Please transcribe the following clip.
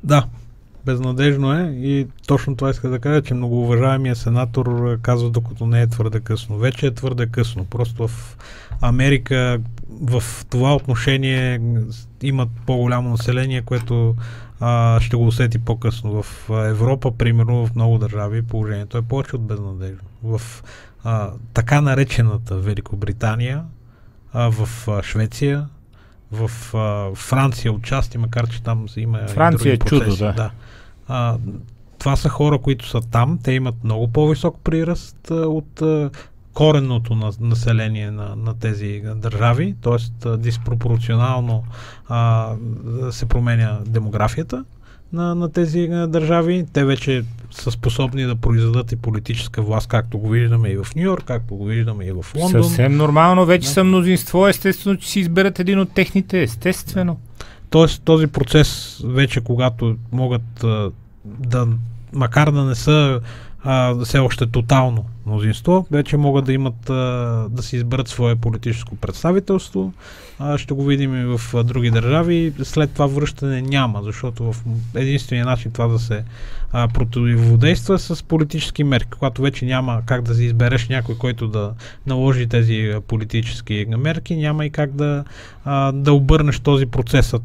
Да, безнадежно е и точно това иска да кажа, че многоуважаемия сенатор казва, докато не е твърде късно. Вече е твърде късно. Просто в Америка в това отношение имат по-голямо население, което ще го усети по-късно. В Европа, примерно, в много държави положението е повече от безнадежно. В така наречената Великобритания, в Швеция, в Франция отчасти, макар че там има Франция и други процеси. Чудо, да. Това са хора, които са там. Те имат много по-висок прираст от коренното население на тези държави, т.е. диспропорционално се променя демографията на тези държави. Те вече са способни да произведат и политическа власт, както го виждаме и в Ню-Йорк, както го виждаме и в Лондон. Съвсем нормално, вече са мнозинство, естествено, че си изберат един от техните, естествено. Тоест този процес вече, когато могат да, макар да не са все още тотално мнозинство, вече могат да имат да си изберат свое политическо представителство. Ще го видим и в други държави. След това връщане няма, защото в единствения начин това да се противодейства с политически мерки. Когато вече няма как да си избереш някой, който да наложи тези политически мерки, няма и как да обърнеш този процес.